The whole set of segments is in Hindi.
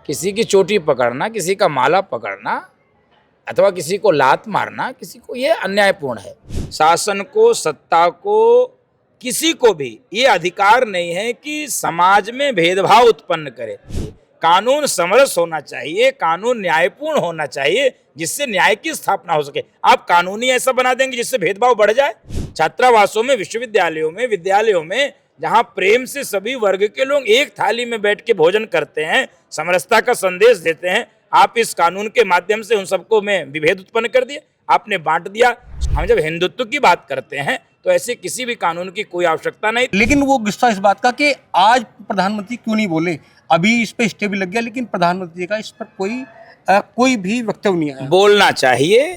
किसी की चोटी पकड़ना, किसी का माला पकड़ना अथवा किसी को लात मारना, किसी को, ये अन्यायपूर्ण है। शासन को, सत्ता को, किसी को भी ये अधिकार नहीं है कि समाज में भेदभाव उत्पन्न करे। कानून समरस होना चाहिए, कानून न्यायपूर्ण होना चाहिए, जिससे न्याय की स्थापना हो सके। आप कानूनी ऐसा बना देंगे जिससे भेदभाव बढ़ जाए। छात्रावासों में, विश्वविद्यालयों में, विद्यालयों में जहां प्रेम से सभी वर्ग के लोग एक थाली में बैठ के भोजन करते हैं, समरसता का संदेश देते हैं, आप इस कानून के माध्यम से उन सबको में विभेद उत्पन्न कर दिए, आपने बांट दिया। हम जब हिंदुत्व की बात करते हैं तो ऐसे किसी भी कानून की कोई आवश्यकता नहीं। लेकिन वो गुस्सा इस बात का कि आज प्रधानमंत्री क्यों नहीं बोले। अभी इस पे स्टे भी लग गया, लेकिन प्रधानमंत्री का इस पर कोई भी वक्तव्य नहीं आया। बोलना चाहिए।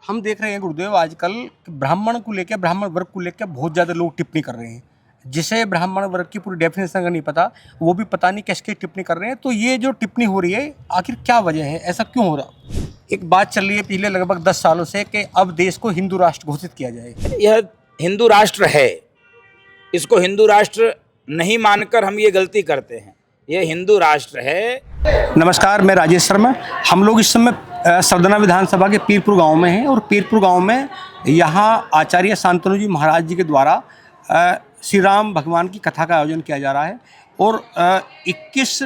हम देख रहे हैं गुरुदेव, आजकल ब्राह्मण को लेकर, ब्राह्मण वर्ग को लेकर बहुत ज़्यादा लोग टिप्पणी कर रहे हैं, जिसे ब्राह्मण वर्ग की पूरी डेफिनेशन का नहीं पता, वो भी पता नहीं कैसे टिप्पणी कर रहे हैं। तो ये जो टिप्पणी हो रही है, आखिर क्या वजह है, ऐसा क्यों हो रहा? एक बात चल रही है पिछले लगभग 10 सालों से कि अब देश को हिंदू राष्ट्र घोषित किया जाए। यह हिंदू राष्ट्र है, इसको हिंदू राष्ट्र नहीं मानकर हम ये गलती करते हैं। यह हिंदू राष्ट्र है। नमस्कार, मैं राजेश शर्मा। हम लोग इस समय सरदना विधानसभा के पीरपुर गांव में हैं और पीरपुर गांव में यहाँ आचार्य शांतनु जी महाराज जी के द्वारा श्री राम भगवान की कथा का आयोजन किया जा रहा है और 21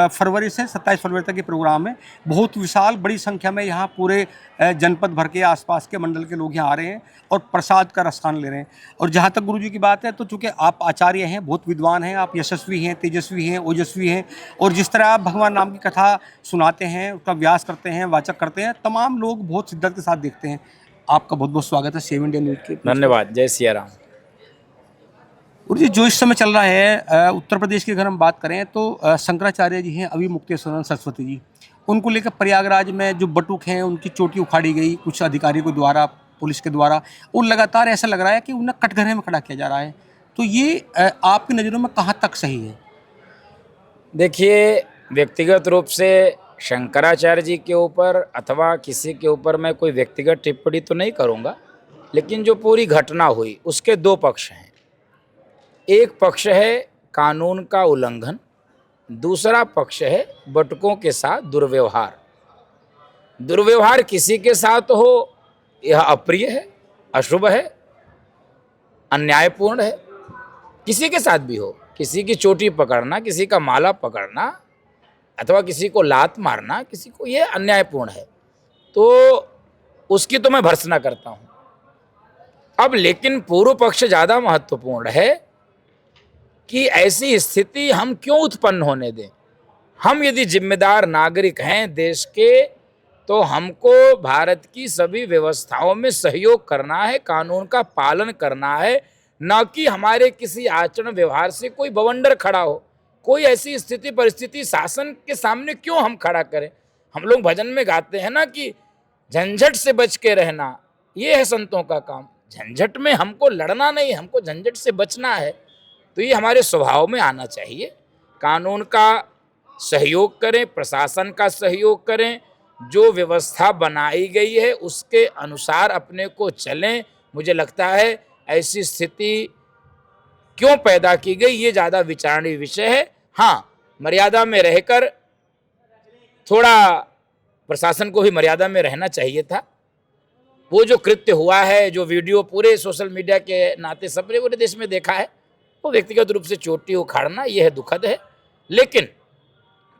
फरवरी से 27 फरवरी तक ये प्रोग्राम है। बहुत विशाल बड़ी संख्या में यहाँ पूरे जनपद भर के आसपास के मंडल के लोग यहाँ आ रहे हैं और प्रसाद का रसपान ले रहे हैं। और जहाँ तक गुरु जी की बात है, तो चूँकि आप आचार्य हैं, बहुत विद्वान हैं, आप यशस्वी हैं, तेजस्वी हैं, ओजस्वी हैं, और जिस तरह आप भगवान राम की कथा सुनाते हैं, उसका व्यास करते हैं, वाचक करते हैं, तमाम लोग बहुत शिद्दत के साथ देखते हैं। आपका बहुत बहुत स्वागत है 7 इंडिया न्यूज़ के। धन्यवाद। जय सिया राम। गुरु जी, जो इस समय चल रहा है उत्तर प्रदेश की अगर हम बात करें तो शंकराचार्य जी हैं, अभी मुक्तेश्वर सरस्वती जी, उनको लेकर प्रयागराज में जो बटुक हैं उनकी चोटी उखाड़ी गई कुछ अधिकारियों के द्वारा, पुलिस के द्वारा, और लगातार ऐसा लग रहा है कि उन्हें कटघरे में खड़ा किया जा रहा है। तो ये आपकी नज़रों में कहाँ तक सही है? देखिए, व्यक्तिगत रूप से शंकराचार्य जी के ऊपर अथवा किसी के ऊपर मैं कोई व्यक्तिगत टिप्पणी तो नहीं करूँगा, लेकिन जो पूरी घटना हुई उसके दो पक्ष हैं। एक पक्ष है कानून का उल्लंघन, दूसरा पक्ष है बटुकों के साथ दुर्व्यवहार। दुर्व्यवहार किसी के साथ हो यह अप्रिय है, अशुभ है, अन्यायपूर्ण है। किसी के साथ भी हो, किसी की चोटी पकड़ना, किसी का माला पकड़ना अथवा किसी को लात मारना, किसी को, ये अन्यायपूर्ण है। तो उसकी तो मैं भर्त्सना करता हूँ। अब लेकिन पूर्व पक्ष ज़्यादा महत्वपूर्ण है कि ऐसी स्थिति हम क्यों उत्पन्न होने दें। हम यदि जिम्मेदार नागरिक हैं देश के, तो हमको भारत की सभी व्यवस्थाओं में सहयोग करना है, कानून का पालन करना है, न कि हमारे किसी आचरण व्यवहार से कोई बवंडर खड़ा हो। कोई ऐसी स्थिति परिस्थिति शासन के सामने क्यों हम खड़ा करें। हम लोग भजन में गाते हैं ना कि झंझट से बच के रहना, ये है संतों का काम। झंझट में हमको लड़ना नहीं, हमको झंझट से बचना है। तो ये हमारे स्वभाव में आना चाहिए। कानून का सहयोग करें, प्रशासन का सहयोग करें, जो व्यवस्था बनाई गई है उसके अनुसार अपने को चलें। मुझे लगता है ऐसी स्थिति क्यों पैदा की गई, ये ज़्यादा विचारणीय विषय है। हाँ, मर्यादा में रहकर थोड़ा प्रशासन को भी मर्यादा में रहना चाहिए था। वो जो कृत्य हुआ है, जो वीडियो पूरे सोशल मीडिया के नाते सबने पूरे देश में देखा है, वो व्यक्तिगत रूप से चोटी उखाड़ना यह है दुखद है। लेकिन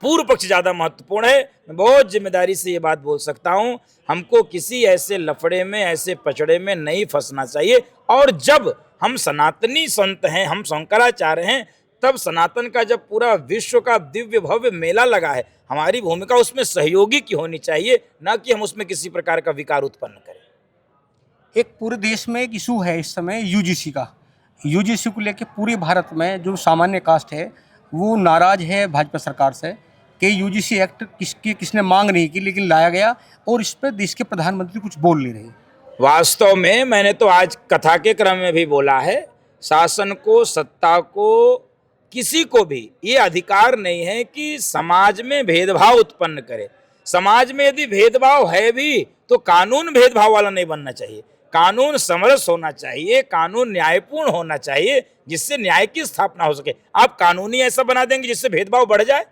पूर्व पक्ष ज़्यादा महत्वपूर्ण है। मैं बहुत जिम्मेदारी से ये बात बोल सकता हूँ, हमको किसी ऐसे लफड़े में, ऐसे पचड़े में नहीं फंसना चाहिए। और जब हम सनातनी संत हैं, हम शंकराचार्य हैं, तब सनातन का जब पूरा विश्व का दिव्य भव्य मेला लगा है, हमारी भूमिका उसमें सहयोगी की होनी चाहिए, ना कि हम उसमें किसी प्रकार का विकार उत्पन्न करें। एक पूरे देश में एक इशू है इस समय यूजीसी का। यूजीसी को लेकर पूरे भारत में जो सामान्य कास्ट है वो नाराज है भाजपा सरकार से कि यूजीसी एक्ट किसने मांग नहीं की, लेकिन लाया गया और इस पर देश के प्रधानमंत्री कुछ बोल नहीं रहे। वास्तव में मैंने तो आज कथा के क्रम में भी बोला है, शासन को, सत्ता को, किसी को भी ये अधिकार नहीं है कि समाज में भेदभाव उत्पन्न करे। समाज में यदि भेदभाव है भी तो कानून भेदभाव वाला नहीं बनना चाहिए। कानून समरस होना चाहिए, कानून न्यायपूर्ण होना चाहिए, जिससे न्याय की स्थापना हो सके। आप कानूनी ऐसा बना देंगे जिससे भेदभाव बढ़ जाए।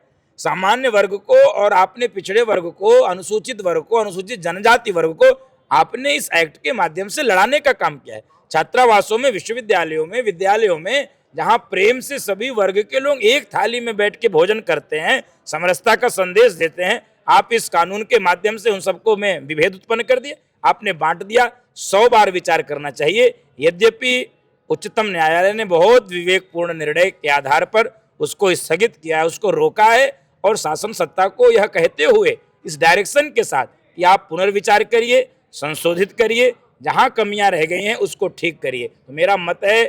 सामान्य वर्ग को और आपने पिछड़े वर्ग को, अनुसूचित वर्ग को, अनुसूचित जनजाति वर्ग को आपने इस एक्ट के माध्यम से लड़ाने का काम किया है। छात्रावासों में, विश्वविद्यालयों में, विद्यालयों में जहां प्रेम से सभी वर्ग के लोग एक थाली में बैठ के भोजन करते हैं, समरसता का संदेश देते हैं, आप इस कानून के माध्यम से उन सबको में विभेद उत्पन्न कर दिए, आपने बांट दिया। 100 बार विचार करना चाहिए। यद्यपि उच्चतम न्यायालय ने बहुत विवेकपूर्ण निर्णय के आधार पर उसको स्थगित किया है, उसको रोका है और शासन सत्ता को यह कहते हुए इस डायरेक्शन के साथ कि आप पुनर्विचार करिए, संशोधित करिए, जहां कमियां रह गई हैं उसको ठीक करिए। तो मेरा मत है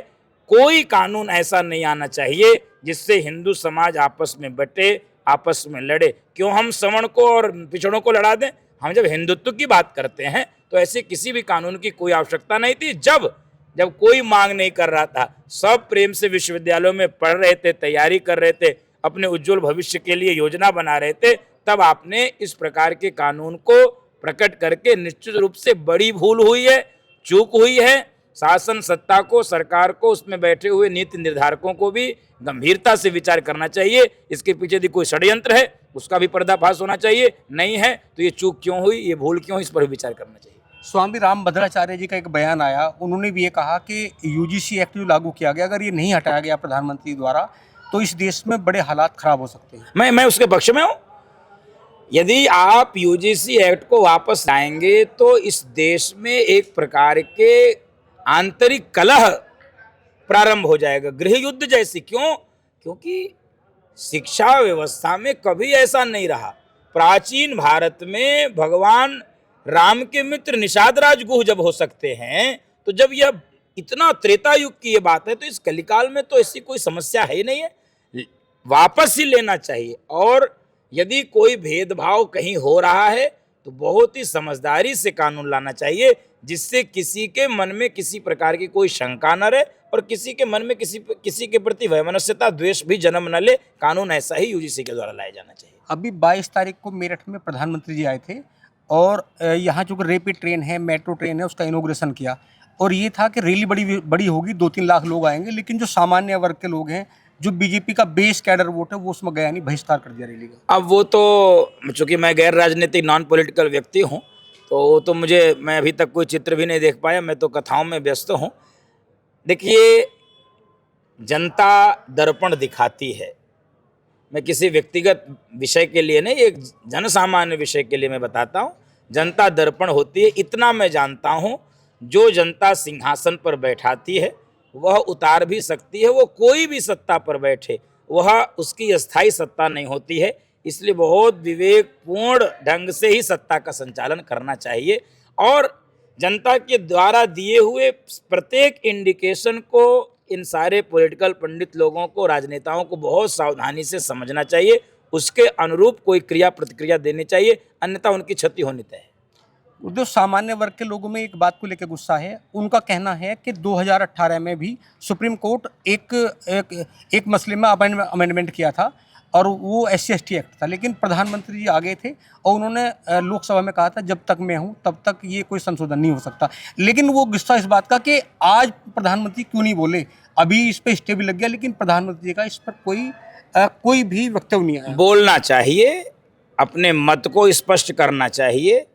कोई कानून ऐसा नहीं आना चाहिए जिससे हिंदू समाज आपस में बटे, आपस में लड़े। क्यों हम सवर्ण को और पिछड़ों को लड़ा दें? हम जब हिंदुत्व की बात करते हैं तो ऐसे किसी भी कानून की कोई आवश्यकता नहीं थी। जब कोई मांग नहीं कर रहा था, सब प्रेम से विश्वविद्यालयों में पढ़ रहे थे, तैयारी कर रहे थे, अपने उज्जवल भविष्य के लिए योजना बना रहे थे, तब आपने इस प्रकार के कानून को प्रकट करके निश्चित रूप से बड़ी भूल हुई है, चूक हुई है। शासन सत्ता को, सरकार को, उसमें बैठे हुए नीति निर्धारकों को भी गंभीरता से विचार करना चाहिए। इसके पीछे यदि कोई षड्यंत्र है उसका भी पर्दाफाश होना चाहिए। नहीं है तो ये चूक क्यों हुई, ये भूल क्यों, इस पर भी विचार करना चाहिए। स्वामी रामभद्राचार्य जी का एक बयान आया, उन्होंने भी ये कहा कि यूजीसी एक्ट जो लागू किया गया, अगर ये नहीं हटाया गया प्रधानमंत्री द्वारा तो इस देश में बड़े हालात खराब हो सकते हैं। मैं उसके पक्ष में हूँ। यदि आप यूजीसी एक्ट को वापस लाएंगे तो इस देश में एक प्रकार के आंतरिक कलह प्रारंभ हो जाएगा, गृह युद्ध जैसी। क्यों? क्योंकि शिक्षा व्यवस्था में कभी ऐसा नहीं रहा। प्राचीन भारत में भगवान राम के मित्र निषाद राजगुह जब हो सकते हैं, तो जब यह इतना त्रेता युग की ये बात है, तो इस कलिकाल में तो ऐसी कोई समस्या है ही नहीं है। वापस ही लेना चाहिए। और यदि कोई भेदभाव कहीं हो रहा है तो बहुत ही समझदारी से कानून लाना चाहिए, जिससे किसी के मन में किसी प्रकार की कोई शंका न रहे और किसी के मन में किसी के प्रति वैमनस्यता, द्वेष भी जन्म न ले। कानून ऐसा ही यूजीसी के द्वारा लाया जाना चाहिए। अभी 22 तारीख को मेरठ में प्रधानमंत्री जी आए थे और यहाँ जो रैपिड ट्रेन है, मेट्रो ट्रेन है, उसका इनॉग्रेशन किया और ये था कि रैली बड़ी होगी, 2-3 लाख लोग आएंगे, लेकिन जो सामान्य वर्ग के लोग हैं, जो बीजेपी का बेस कैडर वोट है, वो उसमें गया नहीं, बहिष्कार कर दिया रैली का। अब वो तो चूंकि मैं गैर राजनीतिक नॉन पॉलिटिकल व्यक्ति हूँ, तो मैं अभी तक कोई चित्र भी नहीं देख पाया, मैं तो कथाओं में व्यस्त हूँ। देखिए, जनता दर्पण दिखाती है। मैं किसी व्यक्तिगत विषय के लिए नहीं, एक जनसामान्य विषय के लिए मैं बताता हूँ। जनता दर्पण होती है, इतना मैं जानता हूँ। जो जनता सिंहासन पर बैठाती है वह उतार भी सकती है, वो कोई भी सत्ता पर बैठे, वह उसकी अस्थायी सत्ता नहीं होती है। इसलिए बहुत विवेकपूर्ण ढंग से ही सत्ता का संचालन करना चाहिए और जनता के द्वारा दिए हुए प्रत्येक इंडिकेशन को इन सारे पॉलिटिकल पंडित लोगों को, राजनेताओं को बहुत सावधानी से समझना चाहिए। उसके अनुरूप कोई क्रिया प्रतिक्रिया देनी चाहिए, अन्यथा उनकी क्षति होनी तय है। जो सामान्य वर्ग के लोगों में एक बात को लेकर गुस्सा है, उनका कहना है कि 2018 में भी सुप्रीम कोर्ट एक मसले में अमेंडमेंट किया था और वो SC/ST एक्ट था, लेकिन प्रधानमंत्री जी आ गए थे और उन्होंने लोकसभा में कहा था जब तक मैं हूं तब तक ये कोई संशोधन नहीं हो सकता। लेकिन वो गुस्सा इस बात का कि आज प्रधानमंत्री क्यों नहीं बोले, अभी इस पर स्टे भी लग गया, लेकिन प्रधानमंत्री का इस पर कोई भी वक्तव्य नहीं आया। बोलना चाहिए, अपने मत को स्पष्ट करना चाहिए।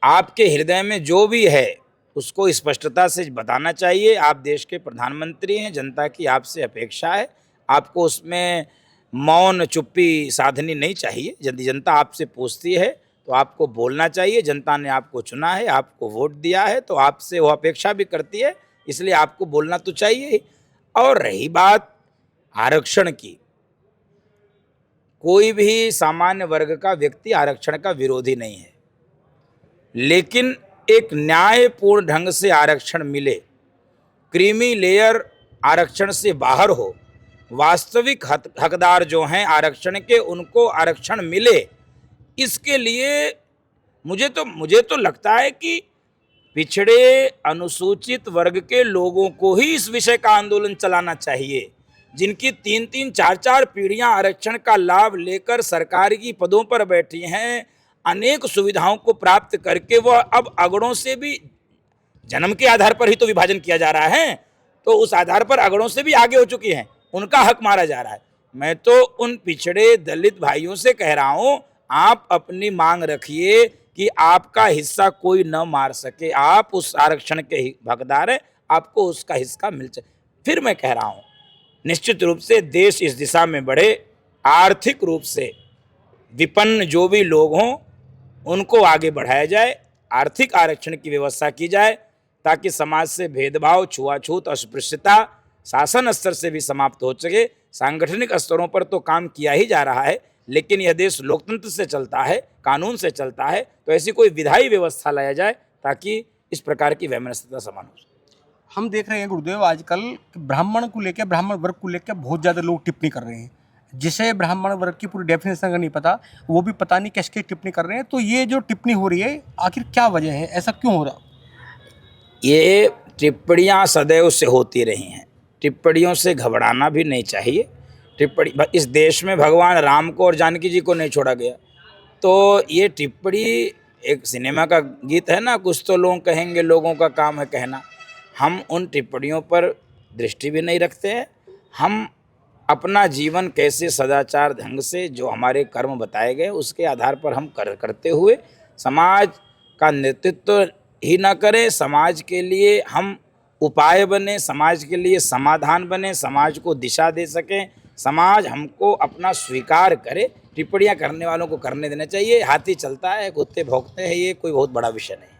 आपके हृदय में जो भी है उसको स्पष्टता से बताना चाहिए। आप देश के प्रधानमंत्री हैं, जनता की आपसे अपेक्षा है, आपको उसमें मौन चुप्पी साधनी नहीं चाहिए। यदि जनता आपसे पूछती है तो आपको बोलना चाहिए। जनता ने आपको चुना है, आपको वोट दिया है, तो आपसे वो अपेक्षा भी करती है, इसलिए आपको बोलना तो चाहिए। और रही बात आरक्षण की, कोई भी सामान्य वर्ग का व्यक्ति आरक्षण का विरोधी नहीं है, लेकिन एक न्यायपूर्ण ढंग से आरक्षण मिले, क्रीमी लेयर आरक्षण से बाहर हो, वास्तविक हकदार जो हैं आरक्षण के उनको आरक्षण मिले। इसके लिए मुझे तो लगता है कि पिछड़े अनुसूचित वर्ग के लोगों को ही इस विषय का आंदोलन चलाना चाहिए, जिनकी 3-3, 4-4 पीढ़ियां आरक्षण का लाभ लेकर सरकारी पदों पर बैठी हैं, अनेक सुविधाओं को प्राप्त करके वह अब अगड़ों से भी, जन्म के आधार पर ही तो विभाजन किया जा रहा है, तो उस आधार पर अगड़ों से भी आगे हो चुकी हैं, उनका हक मारा जा रहा है। मैं तो उन पिछड़े दलित भाइयों से कह रहा हूं, आप अपनी मांग रखिए कि आपका हिस्सा कोई न मार सके। आप उस आरक्षण के हकदार हैं, आपको उसका हिस्सा मिल सके। फिर मैं कह रहा हूं, निश्चित रूप से देश इस दिशा में बढ़े, आर्थिक रूप से विपन्न जो भी लोग हों उनको आगे बढ़ाया जाए, आर्थिक आरक्षण की व्यवस्था की जाए, ताकि समाज से भेदभाव, छुआछूत, अस्पृश्यता शासन स्तर से भी समाप्त हो सके। सांगठनिक स्तरों पर तो काम किया ही जा रहा है, लेकिन यह देश लोकतंत्र से चलता है, कानून से चलता है, तो ऐसी कोई विधायी व्यवस्था लाया जाए ताकि इस प्रकार की वैमनस्यता समान हो। हम देख रहे हैं गुरुदेव आजकल ब्राह्मण को लेकर, ब्राह्मण वर्ग को लेकर बहुत ज़्यादा लोग टिप्पणी कर रहे हैं, जिसे ब्राह्मण वर्ग की पूरी डेफिनेशन का नहीं पता, वो भी पता नहीं कैसे टिप्पणी कर रहे हैं। तो ये जो टिप्पणी हो रही है, आखिर क्या वजह है, ऐसा क्यों हो रहा? ये टिप्पणियाँ सदैव से होती रही हैं, टिप्पणियों से घबराना भी नहीं चाहिए। टिप्पणी, इस देश में भगवान राम को और जानकी जी को नहीं छोड़ा गया, तो ये टिप्पणी एक सिनेमा का गीत है ना, कुछ तो लोग कहेंगे, लोगों का काम है कहना। हम उन टिप्पणियों पर दृष्टि भी नहीं रखते हैं। हम अपना जीवन कैसे सदाचार ढंग से जो हमारे कर्म बताए गए उसके आधार पर हम करते हुए समाज का नेतृत्व ही ना करें, समाज के लिए हम उपाय बने, समाज के लिए समाधान बने, समाज को दिशा दे सकें, समाज हमको अपना स्वीकार करे। टिप्पणियाँ करने वालों को करने देना चाहिए। हाथी चलता है, कुत्ते भौंकते हैं, ये कोई बहुत बड़ा विषय नहीं है।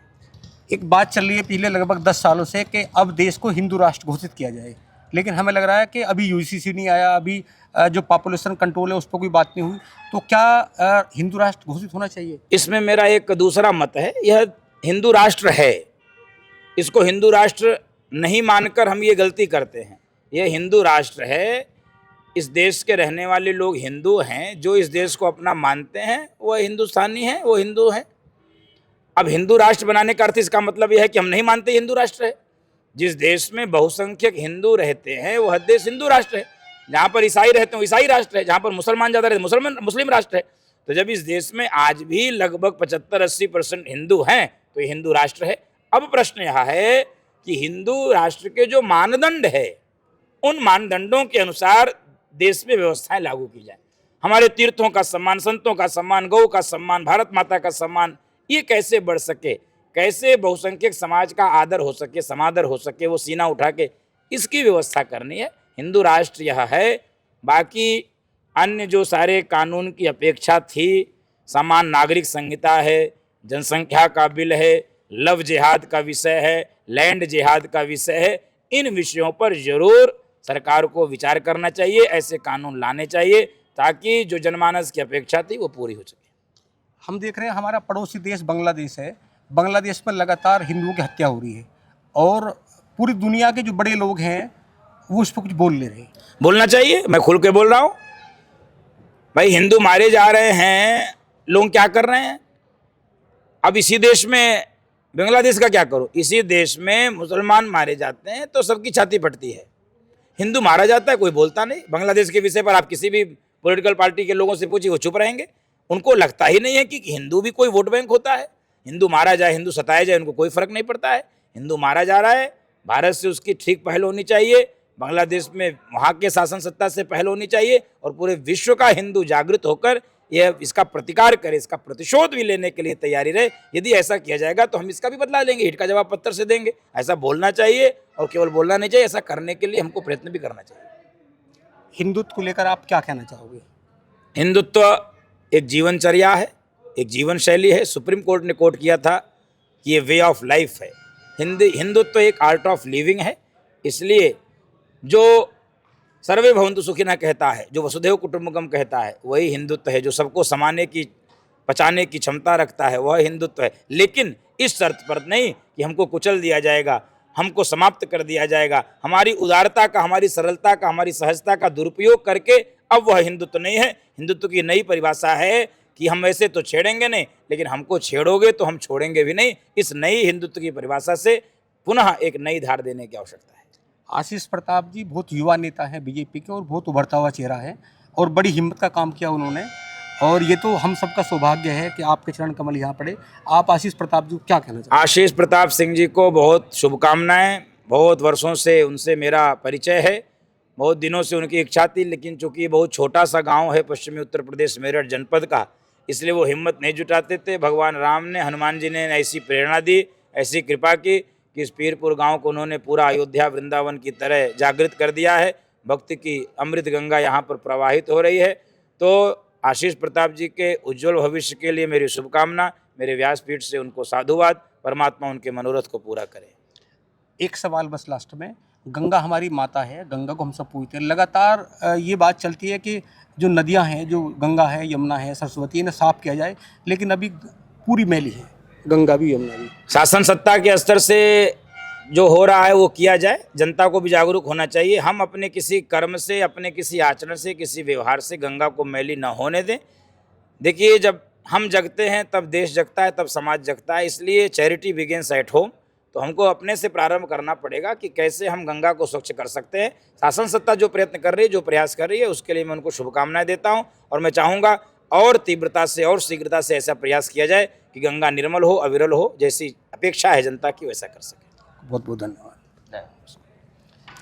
एक बात चल रही है पिछले लगभग 10 सालों से कि अब देश को हिंदू राष्ट्र घोषित किया जाए, लेकिन हमें लग रहा है कि अभी यूसीसी नहीं आया, अभी जो पॉपुलेशन कंट्रोल है उस पर कोई बात नहीं हुई। तो क्या हिंदू राष्ट्र घोषित होना चाहिए? इसमें मेरा एक दूसरा मत है। यह हिंदू राष्ट्र है, इसको हिंदू राष्ट्र नहीं मानकर हम ये गलती करते हैं। यह हिंदू राष्ट्र है, इस देश के रहने वाले लोग हिंदू हैं, जो इस देश को अपना मानते हैं वह हिंदुस्तानी हैं, वो हिंदू हैं। अब हिंदू राष्ट्र बनाने का अर्थ इसका मतलब यह है कि हम नहीं मानते हिंदू राष्ट्र है। जिस देश में बहुसंख्यक हिंदू रहते हैं वह देश हिंदू राष्ट्र है। जहाँ पर ईसाई रहते हैं वो ईसाई राष्ट्र है, जहाँ पर मुसलमान ज़्यादा रहते हैं मुस्लिम राष्ट्र है। तो जब इस देश में आज भी लगभग 75-80% हिंदू हैं तो ये हिंदू राष्ट्र है। अब प्रश्न यह है कि हिंदू राष्ट्र के जो मानदंड है उन मानदंडों के अनुसार देश में व्यवस्थाएं लागू की जाए। हमारे तीर्थों का सम्मान, संतों का सम्मान, गौ का सम्मान, भारत माता का सम्मान, ये कैसे बढ़ सके, कैसे बहुसंख्यक समाज का आदर हो सके, समादर हो सके, वो सीना उठा के, इसकी व्यवस्था करनी है। हिंदू राष्ट्र यह है। बाकी अन्य जो सारे कानून की अपेक्षा थी, समान नागरिक संहिता है, जनसंख्या का बिल है, लव जिहाद का विषय है, लैंड जिहाद का विषय है, इन विषयों पर जरूर सरकार को विचार करना चाहिए, ऐसे कानून लाने चाहिए ताकि जो जनमानस की अपेक्षा थी वो पूरी हो सके। हम देख रहे हैं हमारा पड़ोसी देश बांग्लादेश है, बांग्लादेश में लगातार हिंदुओं की हत्या हो रही है और पूरी दुनिया के जो बड़े लोग हैं वो उस पर कुछ बोल ले रहे हैं। बोलना चाहिए, मैं खुल के बोल रहा हूँ। भाई हिंदू मारे जा रहे हैं, लोग क्या कर रहे हैं? अब इसी देश में, बांग्लादेश का क्या करो, इसी देश में मुसलमान मारे जाते हैं तो सबकी छाती फटती है। हिंदू मारा जाता है, कोई बोलता नहीं। बांग्लादेश के विषय पर आप किसी भी पॉलिटिकल पार्टी के लोगों से पूछिए, वो चुप रहेंगे। उनको लगता ही नहीं है कि हिंदू भी कोई वोट बैंक होता है। हिंदू मारा जाए, हिंदू सताया जाए, उनको कोई फर्क नहीं पड़ता है। हिंदू मारा जा रहा है, भारत से उसकी ठीक पहल होनी चाहिए, बांग्लादेश में वहाँ के शासन सत्ता से पहल होनी चाहिए और पूरे विश्व का हिंदू जागृत होकर यह इसका प्रतिकार करे, इसका प्रतिशोध भी लेने के लिए तैयारी रहे। यदि ऐसा किया जाएगा तो हम इसका भी बदला लेंगे, हिट का जवाब पत्थर से देंगे। ऐसा बोलना चाहिए और केवल बोलना नहीं चाहिए, ऐसा करने के लिए हमको प्रयत्न भी करना चाहिए। हिंदुत्व को लेकर आप क्या कहना चाहोगे? हिंदुत्व एक जीवनचर्या है, एक जीवन शैली है। सुप्रीम कोर्ट ने कोट किया था कि ये वे ऑफ लाइफ है। हिंदुत्व एक आर्ट ऑफ लिविंग है। इसलिए जो सर्वे भवन्तु सुखिनः कहता है, जो वसुधैव कुटुम्बकम कहता है, वही हिंदुत्व है। जो सबको समाने की, पचाने की क्षमता रखता है, वह हिंदुत्व है। लेकिन इस शर्त पर नहीं कि हमको कुचल दिया जाएगा, हमको समाप्त कर दिया जाएगा। हमारी उदारता का, हमारी सरलता का, हमारी सहजता का दुरुपयोग करके अब वह हिंदुत्व नहीं है। हिंदुत्व की नई परिभाषा है कि हम ऐसे तो छेड़ेंगे नहीं, लेकिन हमको छेड़ोगे तो हम छोड़ेंगे भी नहीं। इस नई हिंदुत्व की परिभाषा से पुनः एक नई धार देने की आवश्यकता है। आशीष प्रताप जी बहुत युवा नेता हैं बीजेपी के और बहुत उभरता हुआ चेहरा है और बड़ी हिम्मत का काम किया उन्होंने, और ये तो हम सबका सौभाग्य है कि आपके चरण कमल यहाँ पड़े। आप आशीष प्रताप जी को क्या कहना चाहते हैं? आशीष प्रताप सिंह जी को बहुत शुभकामनाएं। बहुत वर्षों से उनसे मेरा परिचय है बहुत दिनों से उनकी इच्छा थी, लेकिन चूंकि ये बहुत छोटा सा गांव है पश्चिमी उत्तर प्रदेश मेरठ जनपद का, इसलिए वो हिम्मत नहीं जुटाते थे। भगवान राम ने, हनुमान जी ने ऐसी प्रेरणा दी, ऐसी कृपा की कि इस पीरपुर गांव को उन्होंने पूरा अयोध्या वृंदावन की तरह जागृत कर दिया है। भक्ति की अमृत गंगा यहाँ पर प्रवाहित हो रही है। तो आशीष प्रताप जी के उज्जवल भविष्य के लिए मेरी शुभकामना, मेरे व्यासपीठ से उनको साधुवाद। परमात्मा उनके मनोरथ को पूरा करे। एक सवाल बस लास्ट में, गंगा हमारी माता है, गंगा को हम सब पूजते हैं। लगातार ये बात चलती है कि जो नदियां हैं, जो गंगा है, यमुना है, सरस्वती, इन्हें साफ किया जाए, लेकिन अभी पूरी मैली है, गंगा भी यमुना भी। शासन सत्ता के स्तर से जो हो रहा है वो किया जाए, जनता को भी जागरूक होना चाहिए। हम अपने किसी कर्म से, अपने किसी आचरण से, किसी व्यवहार से गंगा को मैली न होने दें। देखिए, जब हम जगते हैं तब देश जगता है, तब समाज जगता है। इसलिए चैरिटी बिगिंस एट होम। तो हमको अपने से प्रारंभ करना पड़ेगा कि कैसे हम गंगा को स्वच्छ कर सकते हैं। शासन सत्ता जो प्रयत्न कर रही है, जो प्रयास कर रही है, उसके लिए मैं उनको शुभकामनाएं देता हूं। और मैं चाहूँगा और तीव्रता से और शीघ्रता से ऐसा प्रयास किया जाए कि गंगा निर्मल हो, अविरल हो, जैसी अपेक्षा है जनता की, वैसा कर सके। बहुत बहुत धन्यवाद।